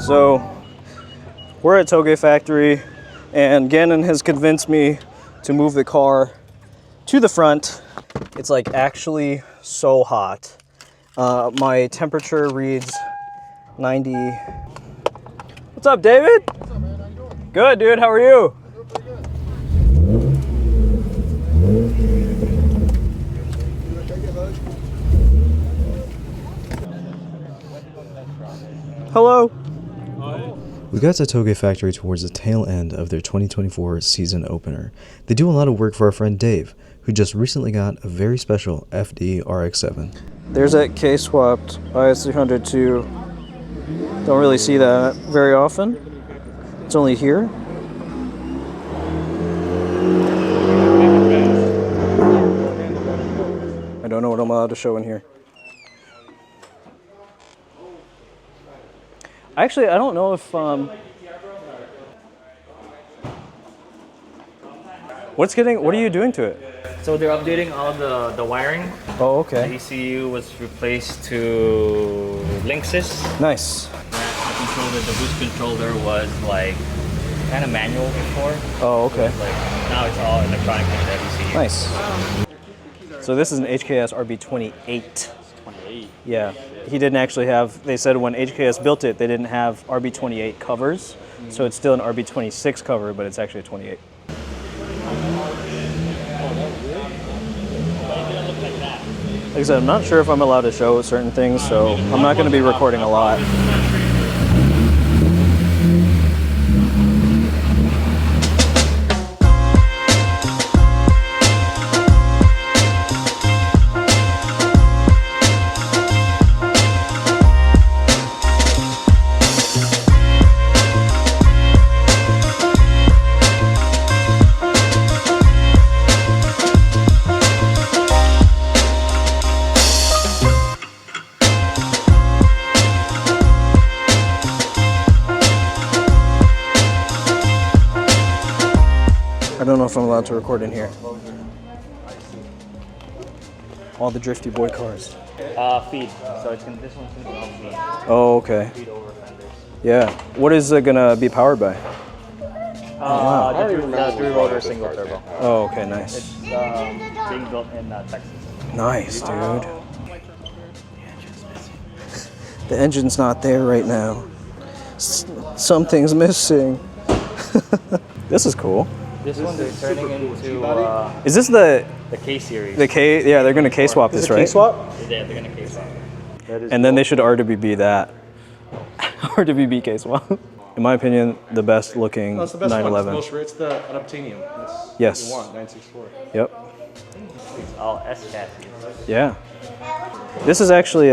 So we're at Toge Factory and Gannon has convinced me to move the car to the front. It's like actually so hot. My temperature reads 90. What's up, David? What's up, man? How you doing? Good, dude. How are you? I'm doing pretty good. Hello. We got to Toge Factory towards the tail end of their 2024 season opener. They do a lot of work for our friend Dave, who just recently got a very special FD RX7. There's that K-swapped IS300 too. Don't really see that very often. It's only here. I don't know what I'm allowed to show in here. Actually, I don't know if what are you doing to it? So they're updating all the wiring. Oh, The okay. ECU was replaced to Linksys. Nice. The boost controller was like kind of manual before. Oh, okay. Like now it's all electronic with the ECU. Nice. So this is an HKS RB28. 28. Yeah. He didn't actually have, they said when HKS built it, they didn't have RB28 covers. So it's still an RB26 cover, but it's actually a 28. Like I said, I'm not sure if I'm allowed to show certain things, so I'm not going to be recording a lot. I don't know if I'm allowed to record in here. All the drifty boy cars. Feed. So it's gonna, this one's gonna be all feed. Oh, okay. Feed over fenders. Yeah. What is it gonna be powered by? The three-rotor single turbo. Oh, okay, nice. It's being built in Texas. Nice, dude. The engine's not there right now. Something's missing. This is cool. This one they're turning into Is this the K series. K? Yeah, they're gonna K swap this, right? K-swap? Yeah, they're gonna K swap. And then they should RWB that. RWB K swap. In my opinion, the best looking That's the best one. It's the 911. most rare. It's the unobtainium. That's Yes. what you want, 964. Yep. It's all S chassis. Yeah. This is actually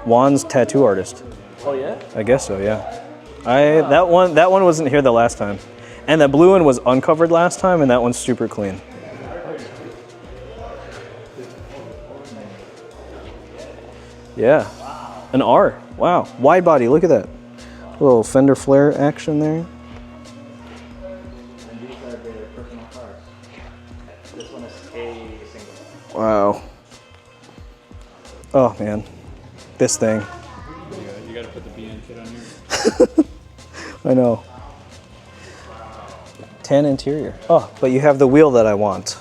Juan's tattoo artist. Oh yeah? I guess so. Yeah. That one wasn't here the last time. And that blue one was uncovered last time, and that one's super clean. Yeah. An R. Wow. Wide body. Look at that. Little fender flare action there. And these are their personal cars. This one is a single. Wow. Oh, man. This thing. You gotta put the BN kit on here. I know. Tan interior. Oh, but you have the wheel that I want.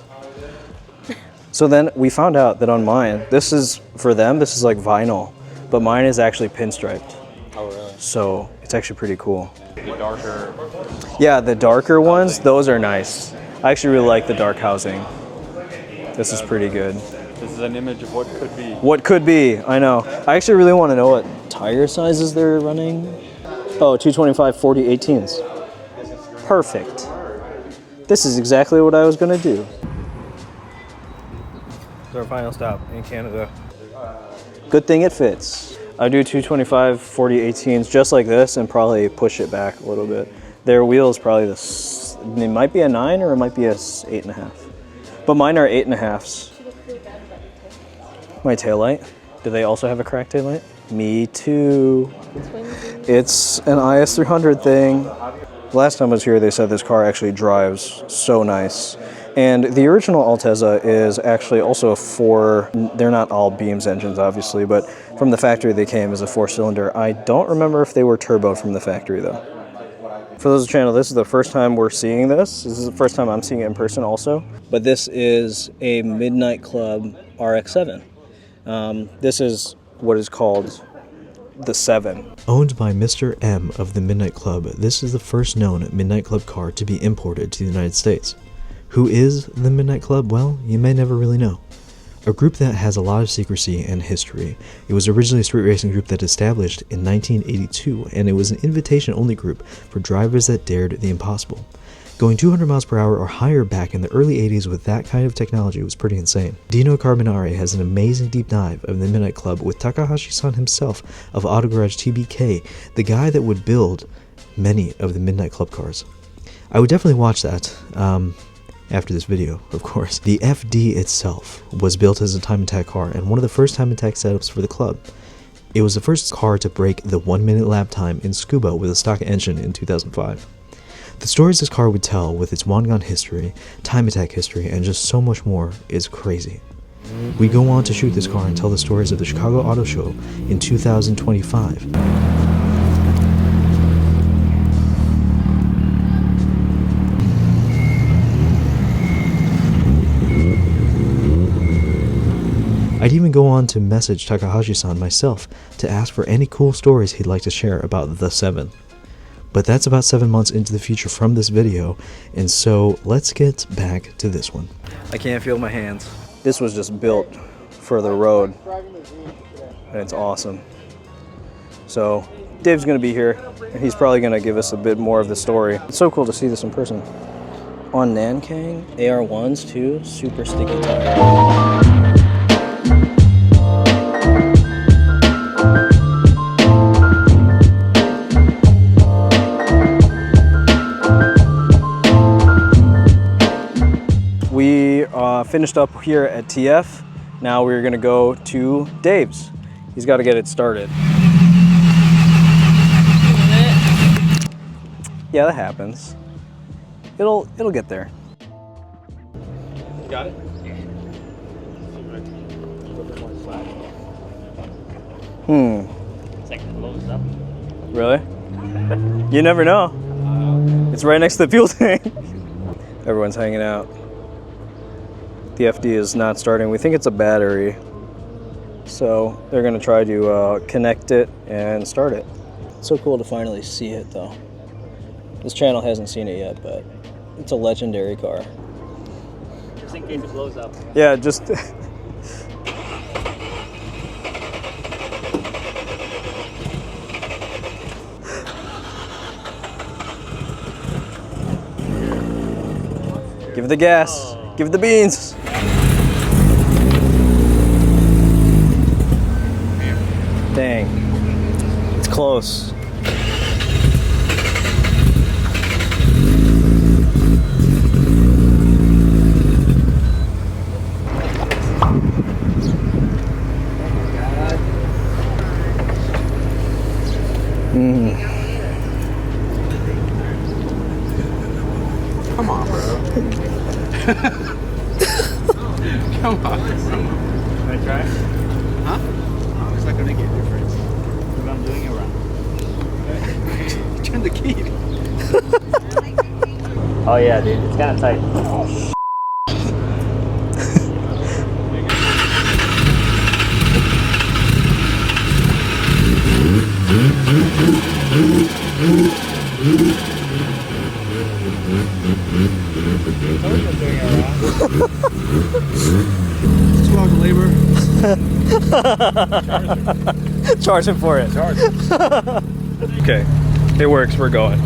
So then we found out that on mine, this is, for them, this is like vinyl, but mine is actually pinstriped. Oh, really? So it's actually pretty cool. The darker. Yeah, the darker ones, those are nice. I actually really like the dark housing. This is pretty good. This is an image of what could be. What could be, I know. I actually really want to know what tire sizes they're running. Oh, 225 40 18s. Perfect. This is exactly what I was going to do. It's our final stop in Canada. Good thing it fits. I do 225 40 18s just like this and probably push it back a little bit. Their wheel is probably this, it might be a 9 or it might be a 8.5. But mine are 8.5s. My taillight. Do they also have a cracked taillight? Me too. It's an IS300 thing. Last time I was here, they said this car actually drives so nice. And the original Altezza is actually also a they're not all Beams engines obviously, but From the factory they came as a 4-cylinder. I don't remember if they were turbo from the factory though. For those of the channel, this is the first time we're seeing this. This is the first time I'm seeing it in person also. But this is a Midnight Club RX7. This is what is called the 7. Owned by Mr. M of the Midnight Club, this is the first known Midnight Club car to be imported to the United States. Who is the Midnight Club? Well, you may never really know. A group that has a lot of secrecy and history. It was originally a street racing group that established in 1982, and it was an invitation-only group for drivers that dared the impossible. Going 200 miles per hour or higher back in the early 80s with that kind of technology was pretty insane. Dino Carbonari has an amazing deep dive of the Midnight Club with Takahashi-san himself of Auto Garage TBK, the guy that would build many of the Midnight Club cars. I would definitely watch that. After this video, of course. The FD itself was built as a time attack car and one of the first time attack setups for the club. It was the first car to break the 1-minute lap time in scuba with a stock engine in 2005. The stories this car would tell with its Wangan history, time attack history, and just so much more is crazy. We go on to shoot this car and tell the stories of the Chicago Auto Show in 2025. I'd even go on to message Takahashi-san myself to ask for any cool stories he'd like to share about the 7. But that's about 7 months into the future from this video, and so let's get back to this one. I can't feel my hands. This was just built for the road, and it's awesome. So Dave's gonna be here, and he's probably gonna give us a bit more of the story. It's so cool to see this in person. On Nankang, AR1s too, super sticky tire. We finished up here at TF. Now we're gonna go to Dave's. He's got to get it started. Yeah, that happens. It'll get there. Got it? It's like closed up. Really? You never know. It's right next to the fuel tank. Everyone's hanging out. The FD is not starting. We think it's a battery. So they're gonna try to connect it and start it. It's so cool to finally see it though. This channel hasn't seen it yet, but it's a legendary car. Just in case it blows up. Yeah, just give it the gas, give it the beans. Dang, it's close. Come on, bro. Come on. Can I try? Huh? Oh, it's not gonna make a difference. Maybe I'm doing it wrong. Turn the key. Oh yeah, dude, it's kind of tight. Just walk labor. Charge him for it. Charge. Okay, it works. We're going.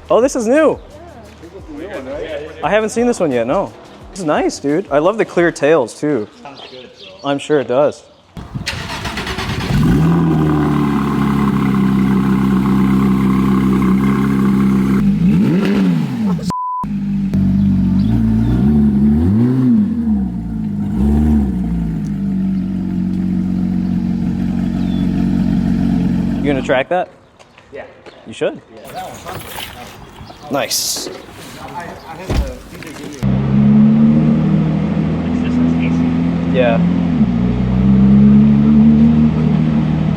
Oh, this is new. I haven't seen this one yet, no. It's nice, dude. I love the clear tails, too. Sounds good. I'm sure it does. You gonna track that? Yeah. You should. Yeah, that one's fun. Nice. I had the DJ give me This one's AC. Yeah.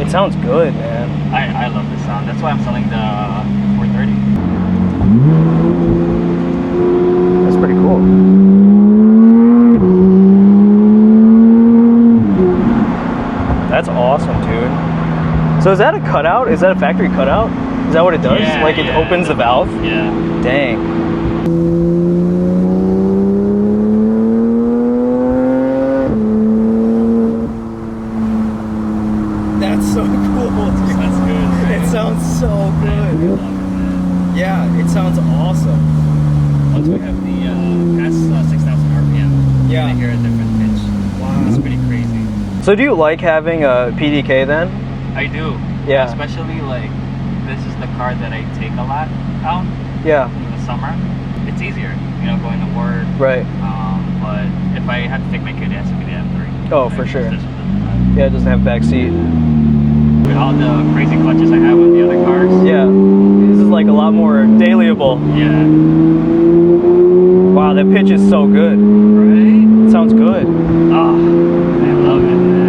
It sounds good, man. I love this sound. That's why I'm selling the 430. That's pretty cool. That's awesome, dude. So is that a cutout? Is that a factory cutout? Is that what it does? Yeah, like it yeah. opens the valve? Yeah. Dang. That's so cool. Dude. That's good. It sounds so good. Yeah, it sounds awesome. Once we have the past 6,000 RPM, Yeah. I hear a different pitch. Wow. It's pretty crazy. So do you like having a PDK then? I do. Yeah. Especially like this is the car that I take a lot out Yeah. in the summer. It's easier, you know, going to work. Right. But if I had to take my kid, it has to be the M3. Oh, for sure. This one doesn't have. Yeah, it doesn't have back seat. With all the crazy clutches I have on the other cars. Yeah. This is like a lot more dailyable. Yeah. Wow, that pitch is so good. Right? It sounds good. Oh, I love it, man.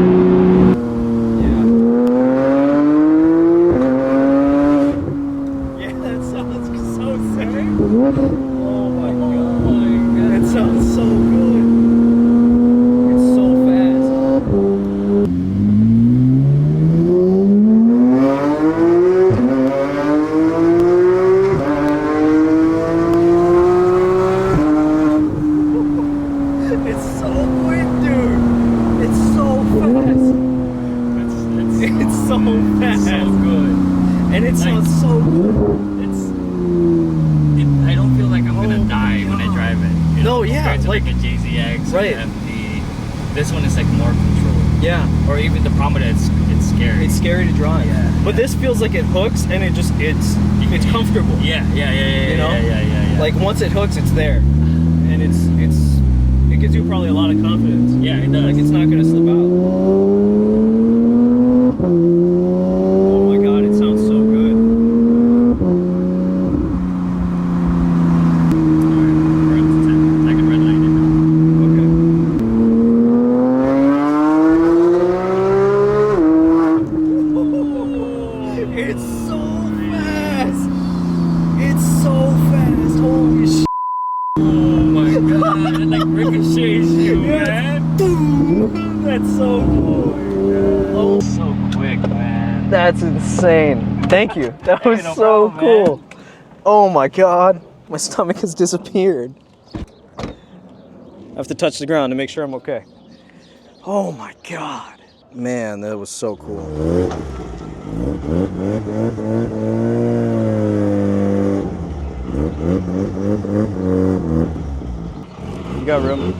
Yeah, that sounds so sick. Oh my god. It sounds so good. It's so fast. It's so quick, dude. It's so fast. It's so fast. So good. And it sounds so good. I don't feel like I'm gonna die when I drive it. You know, No, yeah, compared to like- like a JZX Right. or FD. This one is like more controlled. Yeah. Or even the Promota, it's scary. It's scary to drive. Yeah. But this feels like it hooks and it's comfortable. yeah. You know? Yeah. Like once it hooks, it's there. And it gives you probably a lot of confidence. yeah, it does. Like it's not gonna slip out. Oh my god, it sounds so good. We're up to 10. I can red light Okay. It's so fast. It's so fast. Holy shit. Oh my god, it like ricochets you, man. That's so cool. Oh, so quick, man. That's insane. Thank you. That was no so problem, cool. man. Oh my god. My stomach has disappeared. I have to touch the ground to make sure I'm okay. Oh my god. Man, that was so cool. You got room?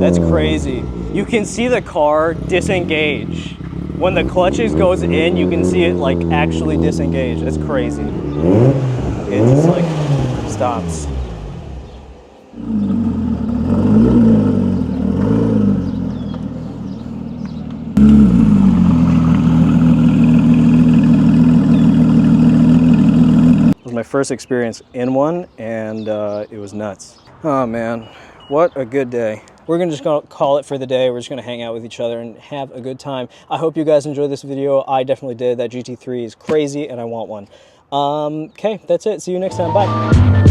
That's crazy. You can see the car disengage. When the clutches goes in, you can see it like actually disengage. That's crazy. It just like stops. It was my first experience in one, and it was nuts. Oh man, what a good day. We're gonna just call it for the day. We're just gonna hang out with each other and have a good time. I hope you guys enjoyed this video. I definitely did. That GT3 is crazy and I want one. Okay, that's it. See you next time. Bye.